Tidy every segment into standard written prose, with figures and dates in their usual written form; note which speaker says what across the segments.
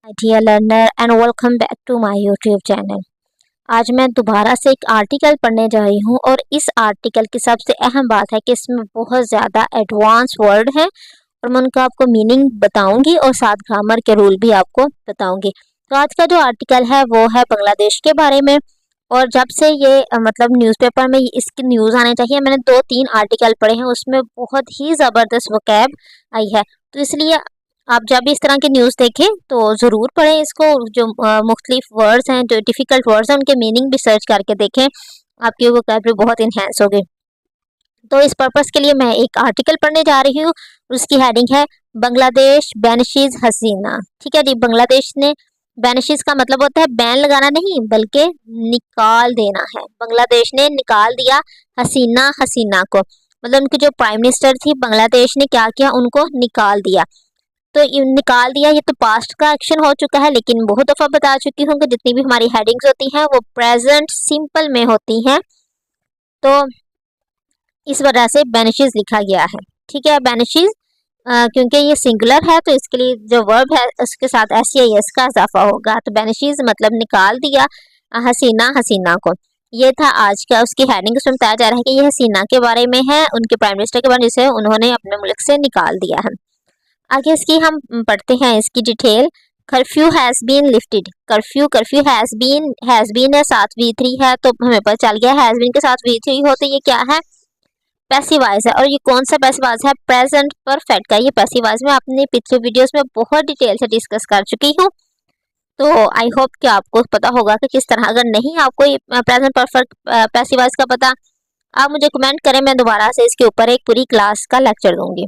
Speaker 1: Dear learner and welcome back to my YouTube channel. आज मैं दोबारा से एक आर्टिकल पढ़ने जा रही हूँ और इस आर्टिकल की सबसे अहम बात है कि इसमें बहुत ज़्यादा एडवांस वर्ड हैं और मैं उनका आपको मीनिंग बताऊंगी और साथ ग्रामर के रूल भी आपको बताऊंगी। तो आज का जो आर्टिकल है वो है बांग्लादेश के बारे में। और जब से ये मतलब न्यूज़पेपर में इसकी न्यूज़ आने चाहिए, मैंने 2-3 आर्टिकल पढ़े हैं, उसमें बहुत ही ज़बरदस्त वोकैब आई है। तो इसलिए आप जब भी इस तरह की न्यूज़ देखें तो ज़रूर पढ़ें इसको। जो मुख्तलिफ वर्ड्स हैं, जो डिफ़िकल्ट वर्ड्स हैं, उनके मीनिंग भी सर्च करके देखें, आपकी वोकैबुलरी बहुत इन्हेंस होगी। तो इस पर्पज़ के लिए मैं एक आर्टिकल पढ़ने जा रही हूँ। उसकी हेडिंग है बांग्लादेश बैनिशेस हसीना। ठीक है जी, बांग्लादेश ने बैनिशेस का मतलब होता है बैन लगाना नहीं बल्कि निकाल देना है। बांग्लादेश ने निकाल दिया हसीना को, मतलब उनकी जो प्राइम मिनिस्टर थी बांग्लादेश ने क्या किया, उनको निकाल दिया। तो निकाल दिया, ये तो पास्ट का एक्शन हो चुका है, लेकिन बहुत दफ़ा बता चुकी हूँ कि जितनी भी हमारी हेडिंग्स होती हैं वो प्रेजेंट सिंपल में होती हैं, तो इस वजह से बेनिशेस लिखा गया है। ठीक है, बेनिशेस क्योंकि ये सिंगुलर है तो इसके लिए जो वर्ब है उसके साथ एस का इजाफा होगा। तो बेनिशेस मतलब निकाल दिया हसीना को। ये था आज का उसकी हेडिंग। उसमें बताया जा रहा है कि ये हसीना के बारे में है, उनके प्राइम मिनिस्टर के बारे में, जिसे उन्होंने अपने मुल्क से निकाल दिया है। आगे इसकी हम पढ़ते हैं इसकी detail. Curfew has been lifted. Curfew has been है, साथ V3 है, तो हमें पता चल गया हैज़ बीन के साथ V3 हो तो ये क्या है, पैसिव वॉइस है। और ये कौन सा पैसिव वॉइस है, प्रेजेंट परफेक्ट का। ये पैसिव वॉइस में अपने पिछले वीडियोस में बहुत डिटेल से डिस्कस कर चुकी हूँ, तो आई होप कि आपको पता होगा कि किस तरह। अगर नहीं आपको ये प्रेजेंट परफेक्ट पैसिव वॉइस का पता, आप मुझे कमेंट करें, मैं दोबारा से इसके ऊपर एक पूरी क्लास का लेक्चर दूंगी।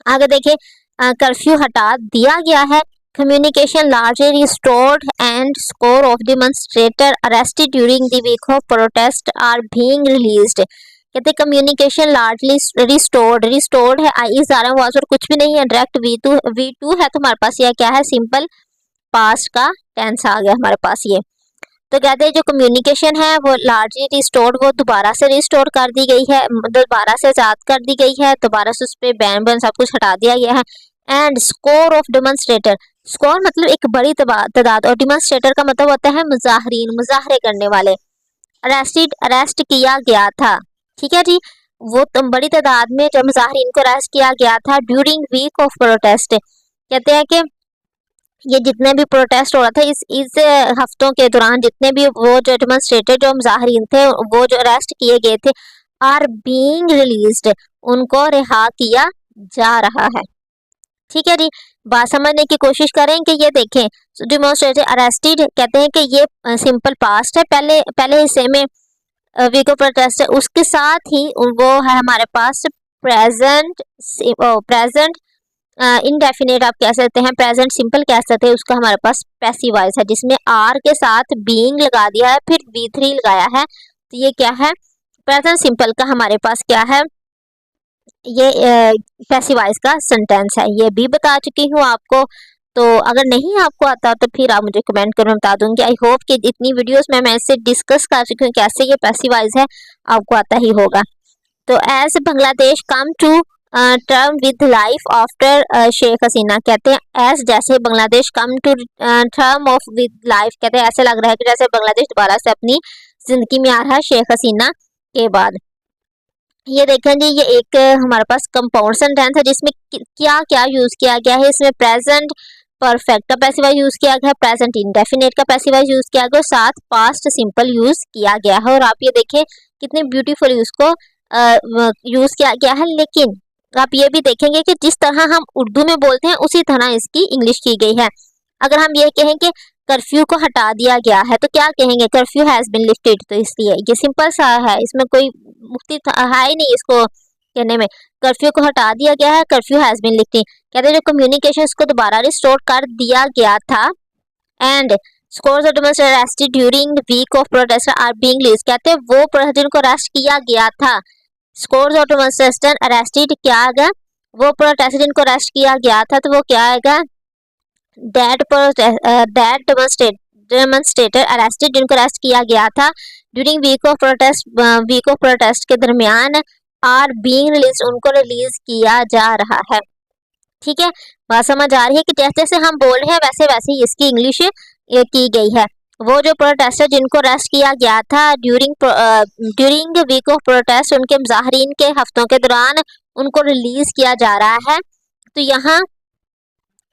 Speaker 1: आगे देखिए, कर्फ्यू हटा दिया गया है। Communication largely restored and score of demonstrator arrested during the week of protest are being released. कहते कम्युनिकेशन लार्जली रिस्टोर्ड है, आई इज आर वाज और कुछ भी नहीं है, डायरेक्ट V2 है, तो हमारे पास यह क्या है, सिंपल पास्ट का टेंस आ गया हमारे पास ये। तो कहते हैं जो कम्युनिकेशन है वो लार्जली रिस्टोर्ड, वो दोबारा से रिस्टोर कर दी गई है, दोबारा से आजाद कर दी गई है, दोबारा से उस पर बैन सब कुछ हटा दिया गया है। And score of demonstrator, score मतलब एक बड़ी तादाद, और डेमोन्स्ट्रेटर का मतलब होता है मुजाहरीन, मुजाहरे करने वाले। अरेस्ट किया गया था। ठीक है जी, वो तो बड़ी तादाद में जब मुजाहरीन को अरेस्ट किया गया था ड्यूरिंग वीक ऑफ प्रोटेस्ट। कहते हैं कि ये जितने भी प्रोटेस्ट हो रहा था इस हफ्तों के दौरान, जितने भी वो जो डेमोन्स्ट्रेटर जो मुजाहरीन थे वो जो अरेस्ट किए गए थे, आर बीइंग रिलीज्ड, उनको रिहा किया जा रहा है। ठीक है जी, बात समझने की कोशिश करें कि ये देखें, डेमोन्स्ट्रेटर अरेस्टेड कहते हैं कि ये सिंपल पास्ट है, पहले हिस्से में वीक ऑफ प्रोटेस्ट है, उसके साथ ही वो है हमारे पास प्रेजेंट इनडेफिनेट आप कह सकते हैं, प्रेजेंट सिंपल कह सकते हैं, उसका हमारे पास पैसिव वॉइस है जिसमें आर के साथ बीइंग लगा दिया है, फिर V3 लगाया है, तो ये क्या है, प्रेजेंट सिंपल का हमारे पास क्या है, ये पैसिव वॉइस का सेंटेंस है। ये भी बता चुकी हूँ आपको, तो अगर नहीं आपको आता तो फिर आप मुझे कमेंट कर बता दूंगी। आई होप कि इतनी वीडियोस में मैं इससे डिस्कस कर चुकी हूँ कैसे ये पैसिव वॉइस है, आपको आता ही होगा। तो as Bangladesh come to term with life after Sheikh Hasina, कहते हैं एज जैसे Bangladesh come to term of with life, कहते हैं ऐसे लग रहा है कि जैसे बांग्लादेश दोबारा से अपनी जिंदगी में आ रहा है शेख हसीना के बाद। ये देखें जी, ये एक हमारे पास कंपाउंड सेंटेंस है जिसमें क्या क्या यूज किया गया है। इसमें प्रेजेंट परफेक्ट का पैसिव वॉइस यूज किया गया है, प्रेजेंट इंडेफिनिट का पैसिव वॉइस यूज किया गया, साथ पास्ट सिंपल यूज किया गया है। और आप ये देखें कितने ब्यूटीफुल उसको यूज किया गया है। लेकिन आप ये भी देखेंगे कि जिस तरह हम उर्दू में बोलते हैं उसी तरह इसकी इंग्लिश की गई है। अगर हम ये कहें कि कर्फ्यू को हटा दिया गया है तो क्या कहेंगे, कर्फ्यू हैज बीन लिफ्टेड। तो इसलिए ये सिंपल सा है, इसमें कोई मुफ्ती है ही नहीं इसको कहने में। कर्फ्यू को हटा दिया गया है, कर्फ्यू हैज बीन लिफ्टेड। कहते हैं जो कम्युनिकेशन को दोबारा रिस्टोर कर दिया गया था। And scores of demonstrators arrested during week of protest are being released, कहते हैं वो जिनको अरेस्ट किया गया था, स्कोर्स ऑफ डेमोन्स्ट्रेटर्स अरेस्टेड क्या आएगा, वो प्रोटेस्ट जिनको अरेस्ट किया गया था, तो वो क्या आएगा, दैट डेमोन्स्ट्रेटर अरेस्टेड जिनको अरेस्ट किया गया था ड्यूरिंग वीक ऑफ प्रोटेस्ट के दरमियान, आर बीइंग रिलीज उनको रिलीज किया जा रहा है। ठीक है, बात समझ आ रही है कि जैसे जैसे हम बोल रहे हैं वैसे वैसे ही इसकी इंग्लिश की गई है। वो जो प्रोटेस्टर जिनको अरेस्ट किया गया था ड्यूरिंग वीक ऑफ प्रोटेस्ट, उनके मुजाहरीन के हफ्तों के दौरान उनको रिलीज किया जा रहा है। तो यहाँ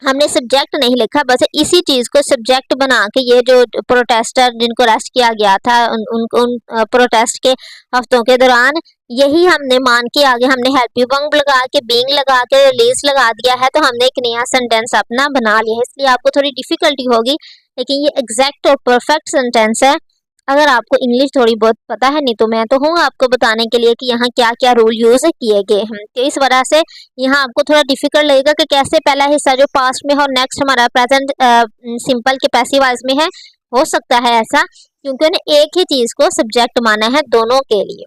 Speaker 1: हमने सब्जेक्ट नहीं लिखा, बस इसी चीज को सब्जेक्ट बना के ये जो प्रोटेस्टर जिनको अरेस्ट किया गया था उन प्रोटेस्ट के हफ्तों के दौरान, यही हमने मान के आगे हमने हेल्प यू बंग लगा के बीइंग लगा के रिलीज लगा दिया है। तो हमने एक नया सेंटेंस अपना बना लिया है, इसलिए आपको थोड़ी डिफिकल्टी होगी, लेकिन ये एग्जैक्ट और परफेक्ट सेंटेंस है अगर आपको इंग्लिश थोड़ी बहुत पता है। नहीं तो मैं तो हूँ आपको बताने के लिए कि यहाँ क्या क्या रूल यूज किए गए हैं। तो इस वजह से यहाँ आपको थोड़ा डिफिकल्ट लगेगा कि कैसे पहला हिस्सा जो पास्ट में है और नेक्स्ट हमारा प्रेजेंट सिंपल के पैसिव वॉइस में है। हो सकता है ऐसा क्योंकि उन्हें एक ही चीज को सब्जेक्ट माना है दोनों के लिए।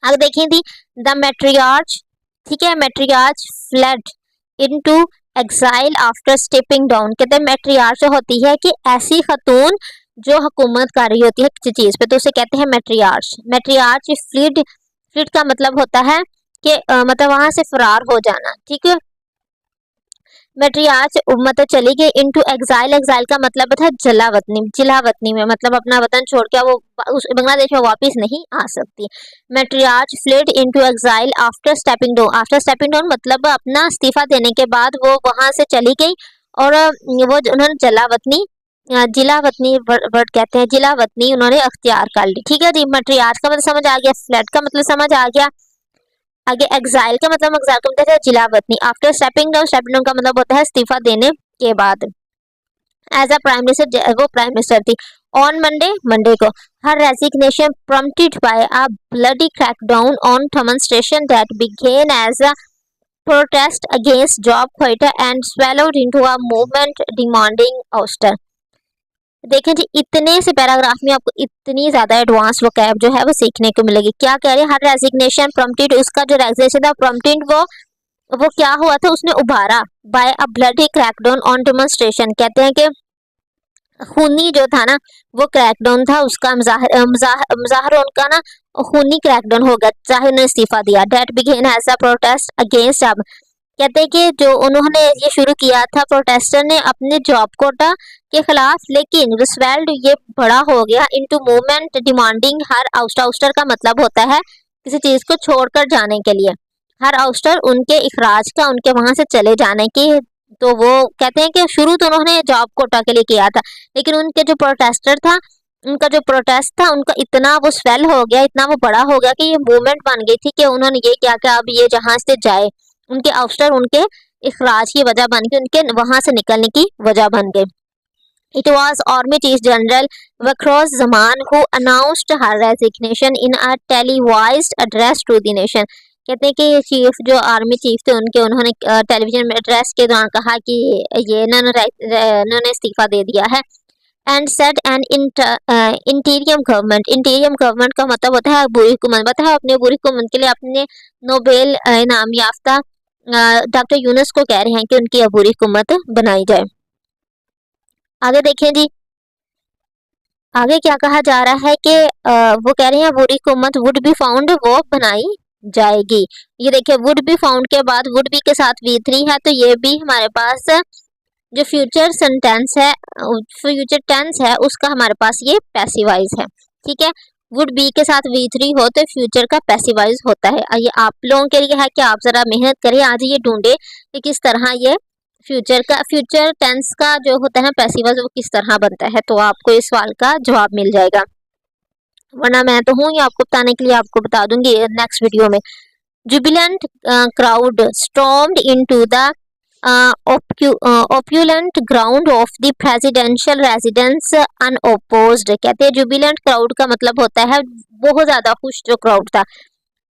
Speaker 1: अब देखें थी द मैट्रियार्च, ठीक है, matriarch flood into exile after stepping down. कहते हैं मैट्रियार्च होती है कि ऐसी खतून जो हुकूमत कर रही होती है किसी चीज पे, तो उसे कहते हैं मैट्रियार्च। मैट्रियार्च फ्लीड, फ्लीड का मतलब होता है कि मतलब वहां से फरार हो जाना, ठीक है। मैट्रियार्च मतलब चली गई इनटू एग्जाइल, एग्जाइल का मतलब था जलावतनी, जिलावतनी में मतलब अपना वतन छोड़ के वो उस बांग्लादेश में वापस नहीं आ सकती। Matriarch fled into exile after stepping down, after stepping down मतलब अपना इस्तीफा देने के बाद वो वहां से चली गई और वो उन्होंने जलावतनी, जिला वतनी वर्ड कहते हैं, जिला वतनी उन्होंने अख्तियार कर ली, ठीक है जी। मैट्रियार्च का मतलब समझ आ गया, फ्लड का मतलब समझ आ गया। आगे एग्जाइल का मतलब, एग्जाइल का मतलब है जिला वतनी। After stepping down, stepping down का मतलब होता है इस्तीफा देने के बाद। एज अ प्राइम मिनिस्टर, वो प्राइम मिनिस्टर थी। ऑन मंडे, मंडे को her resignation prompted by a bloody crackdown on demonstration that began as a protest against job quota and swallowed into a movement demanding ouster। देखें जी इतने से paragraph में आपको इतनी ज्यादा एडवांस वोकैब जो है वो सीखने को मिलेगी। क्या कह रहे हैं, हर रेजिग्नेशन प्रॉम्प्टेड, उसका जो रेजिग्नेशन था प्रॉम्प्टेड वो क्या हुआ था, उसने उभारा by a bloody crackdown on demonstration. कहते हैं कि खूनी जो था ना वो क्रैकडाउन था, उसका मुजाहरा उनका ना खूनी क्रैकडाउन हो गया, चाहे उन्होंने इस्तीफा दिया। That began as a protest against, अब कहते हैं कि जो उन्होंने ये शुरू किया था प्रोटेस्टर ने अपने जॉब कोटा के खिलाफ, लेकिन स्वेल्ड ये बड़ा हो गया इनटू मूवमेंट डिमांडिंग हर आउस्टर, आउस्टर का मतलब होता है किसी चीज को छोड़कर जाने के लिए, हर आउस्टर उनके इखराज का, उनके वहां से चले जाने की। तो वो कहते हैं कि शुरू तो उन्होंने जॉब कोटा के लिए किया था, लेकिन उनके जो प्रोटेस्टर था, उनका जो प्रोटेस्ट था उनका इतना वो स्वेल हो गया, इतना वो बड़ा हो गया कि ये मूवमेंट बन गई थी कि उन्होंने ये क्या कि अब ये जहां से जाए, उनके आउस्टर उनके इखराज की वजह बन गई, उनके वहां से निकलने की वजह बन गई। It was Army Chief General Wakroz Zaman who announced her resignation in a televised address to the nation। कहते हैं कि ये चीफ जो आर्मी चीफ थे उनके, उन्होंने टेलीविजन में एड्रेस के दौरान कहा कि ये इन्होंने इस्तीफा दे दिया है। And said N इंटीरियम government, इंटीरियम government का मतलब होता है बुरी हुकूमत, बताया अपने बुरी हुकूमत के लिए अपने नोबेल इनाम याफ्ता डॉक्टर यूनुस को कह रहे हैं कि उनकी बुरी हुकूमत बनाई जाए। आगे देखें जी, आगे क्या कहा जा रहा है कि वो कह रहे हैं बुरी हुकूमत वुड बी फाउंड, वो बनाई जाएगी। ये देखिए वुड बी फाउंड के बाद वुड बी के साथ V3 है, तो ये भी हमारे पास जो फ्यूचर सेंटेंस है, फ्यूचर टेंस है, उसका हमारे पास ये पैसिवाइज है, ठीक है। वुड बी के साथ V3 हो तो फ्यूचर का पैसिवाइज होता है। ये आप लोगों के लिए है कि आप जरा मेहनत करें, आज ये ढूंढे कि किस तरह ये फ्यूचर का, फ्यूचर टेंस का जो होता है पैसिवाइज वो किस तरह बनता है, तो आपको इस सवाल का जवाब मिल जाएगा। वरना मैं तो हूँ ये आपको बताने के लिए, आपको बता दूंगी नेक्स्ट वीडियो में। Jubilant crowd stormed into the opulent ground of the presidential residence unopposed। कहते हैं जुबिलेंट क्राउड का मतलब होता है बहुत ज्यादा खुश जो क्राउड था,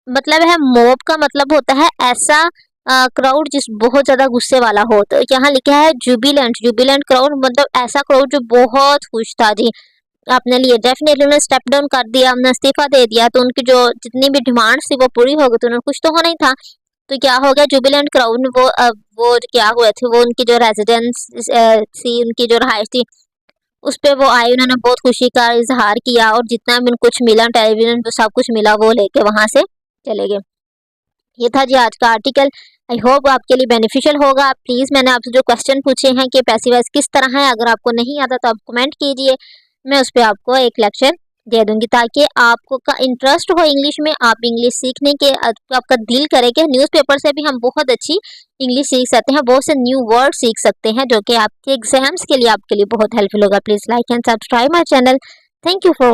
Speaker 1: मतलब है मोब का मतलब होता है ऐसा क्राउड जिस बहुत ज्यादा गुस्से वाला हो। तो यहाँ लिखा है जुबिलेंट, जुबिलेंट क्राउड मतलब ऐसा क्राउड जो बहुत खुश था जी अपने लिए। डेफिनेटली उन्होंने स्टेप डाउन कर दिया, उन्होंने इस्तीफा दे दिया, तो उनकी जो जितनी भी डिमांड्स थी वो पूरी हो गई, तो उन्हें खुश तो होना ही था। तो क्या हो गया, जुबिलेंट क्राउड वो क्या हुए थे, वो उनकी जो रेजिडेंस थी, उनकी जो रहायश थी उस पर वो आए, उन्होंने बहुत खुशी का इजहार किया और जितना भी कुछ मिला टेलीविजन पे सब कुछ मिला वो लेके वहां से चले गए। ये था जी आज का आर्टिकल। आई होप आपके लिए बेनिफिशियल होगा। प्लीज़ मैंने आपसे जो क्वेश्चन पूछे हैं कि पैसिव वॉइस किस तरह है, अगर आपको नहीं आता तो आप कमेंट कीजिए, मैं उस पर आपको एक लेक्चर दे दूंगी ताकि आपको का इंटरेस्ट हो इंग्लिश में, आप इंग्लिश सीखने के आपका दिल करे कि न्यूज़पेपर से भी हम बहुत अच्छी इंग्लिश सीख सकते हैं, बहुत से न्यू वर्ड सीख सकते हैं जो कि आपके एग्जाम्स के लिए आपके लिए बहुत हेल्पफुल होगा। Please like and subscribe my channel. Thank you for